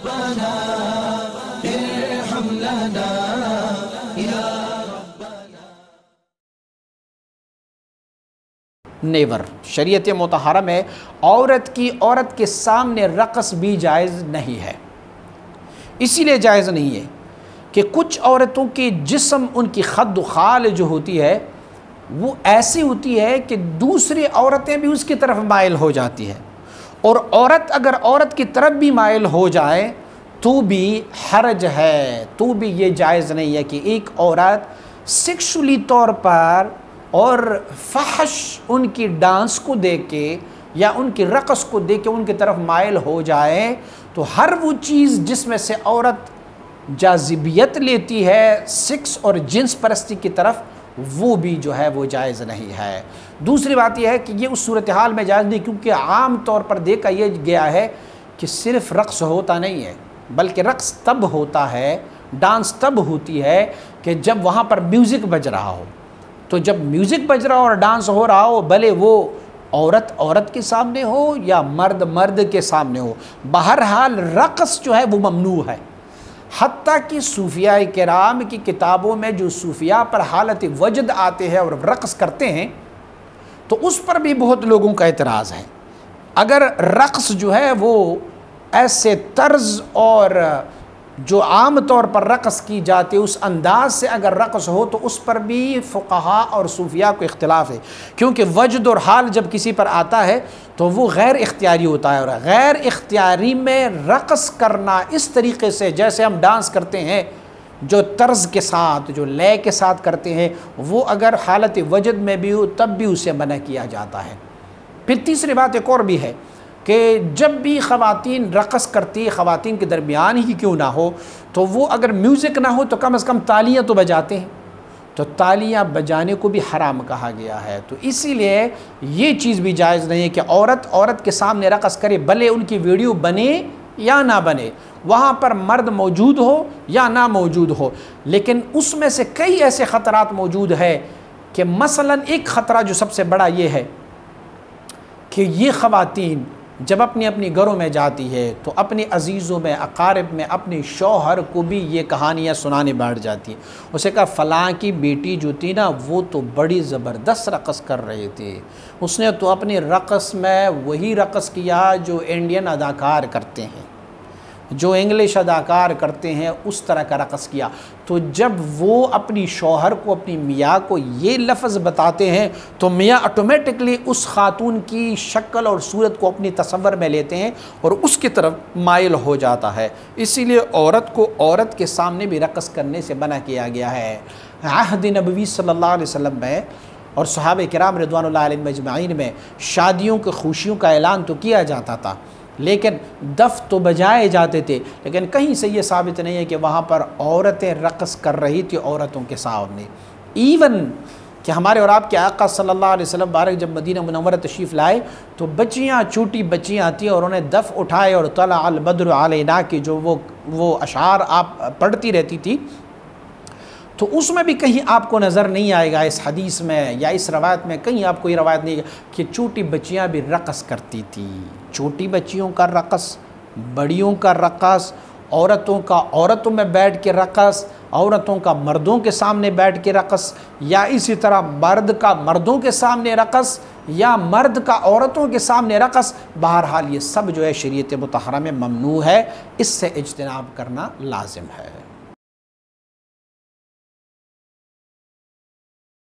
रब्बना इरहम लना या नेवर, शरीयत मुतहरा में औरत के सामने रक़स भी जायज़ नहीं है। इसीलिए जायज़ नहीं है कि कुछ औरतों के जिस्म, उनकी खद खाल जो होती है वो ऐसी होती है कि दूसरी औरतें भी उसकी तरफ माइल हो जाती है, और औरत अगर औरत की तरफ भी माइल हो जाए तो भी हरज है, तो भी ये जायज़ नहीं है कि एक औरत सेक्सुअली तौर पर और फहश उनकी डांस को देख के या उनकी रक़स को देख के उनकी तरफ माइल हो जाए। तो हर वो चीज़ जिसमें से औरत जाज़िबियत लेती है सेक्स और जिन्स परस्ती की तरफ, वो भी जो है वो जायज़ नहीं है। दूसरी बात यह है कि ये उस सूरत हाल में जायज़ नहीं, क्योंकि आम तौर पर देखा यह गया है कि सिर्फ़ रक़्स होता नहीं है, बल्कि रक़्स तब होता है, डांस तब होती है कि जब वहाँ पर म्यूज़िक बज रहा हो। तो जब म्यूज़िक बज रहा हो और डांस हो रहा हो, भले वो औरत औरत के सामने हो या मर्द मर्द के सामने हो, बहरहाल रक़्स जो है वो ममनू है। हत्ता कि सूफिया किराम की किताबों में जो सूफिया पर हालत वजद आते हैं और रक़्स करते हैं, तो उस पर भी बहुत लोगों का एतराज़ है। अगर रक़्स जो है वो ऐसे तर्ज और जो आम तौर पर रक़्स की जाती है उस अंदाज से अगर रक़्स हो, तो उस पर भी फ़ुक़हा और सूफिया को इख्तिलाफ़ है, क्योंकि वजद और हाल जब किसी पर आता है तो वो गैर इख्तियारी होता है, और गैर इख्तियारी में रक़्स करना इस तरीक़े से जैसे हम डांस करते हैं, जो तर्ज के साथ, जो लय के साथ करते हैं, वो अगर हालत वजद में भी हो तब भी उसे मना किया जाता है। फिर तीसरी बात एक और भी है कि जब भी ख़वातीन रक़स करती, ख़वातीन के दरमियान ही क्यों ना हो, तो वो अगर म्यूज़िक ना हो तो कम से कम तालियाँ तो बजाते हैं, तो तालियाँ बजाने को भी हराम कहा गया है। तो इसीलिए ये चीज़ भी जायज़ नहीं है कि औरत औरत के सामने रक़स करे, भले उनकी वीडियो बने या ना बने, वहाँ पर मर्द मौजूद हो या ना मौजूद हो। लेकिन उसमें से कई ऐसे ख़तरात मौजूद है कि मसलन एक ख़तरा जो सबसे बड़ा ये है कि ये ख़वातीन जब अपनी अपनी घरों में जाती है तो अपने अजीज़ों में, अकारिब में, अपने शौहर को भी ये कहानियाँ सुनाने बैठ जाती है। उसे कहा फ़लाँ की बेटी जो थी ना वो तो बड़ी ज़बरदस्त रक़स कर रहे थे, उसने तो अपनी रक़स में वही रक़स किया जो इंडियन अदाकार करते हैं, जो इंग्लिश अदाकार करते हैं, उस तरह का रक़स किया। तो जब वो अपनी शौहर को, अपनी मियाँ को ये लफ्ज़ बताते हैं तो मियाँ ऑटोमेटिकली उस ख़ातून की शक्ल और सूरत को अपनी तसव्वुर में लेते हैं और उसकी तरफ माइल हो जाता है। इसीलिए औरत को औरत के सामने भी रक़स करने से मना किया गया है। अहद नबवी सल्लल्लाहु अलैहि वसल्लम में और सहाबे किराम रिज़वानुल्लाहि अलैहिम अजमाइन में शादियों के खुशियों का ऐलान तो किया जाता था, लेकिन दफ़ तो बजाए जाते थे, लेकिन कहीं से ये साबित नहीं है कि वहाँ पर औरतें रक़स कर रही थी औरतों के सामने। इवन कि हमारे और आपके आका सल्लल्लाहु अलैहि वसल्लम बारक जब मदीना मुनव्वरा तशरीफ़ लाए तो बच्चियाँ, छोटी बच्चियाँ आती और उन्हें दफ़ उठाए और तला अल बद्र अलैना की जो वो अशार आप पढ़ती रहती थी, तो उसमें भी कहीं आपको नज़र नहीं आएगा इस हदीस में या इस रवायत में, कहीं आपको ये रवायत नहीं है कि छोटी बच्चियाँ भी रक़स करती थी। छोटी बच्चियों का रक़स, बड़ियों का रक़स, औरतों का औरतों में बैठ के रक़स, औरतों का मर्दों के सामने बैठ के रक़स, या इसी तरह मर्द का मर्दों के सामने रक़स या मर्द का औरतों के सामने रक़स, बहरहाल ये सब जो है शरीयत मुतहरा में ममनू है, इससे इज्तिनाब करना लाजिम है।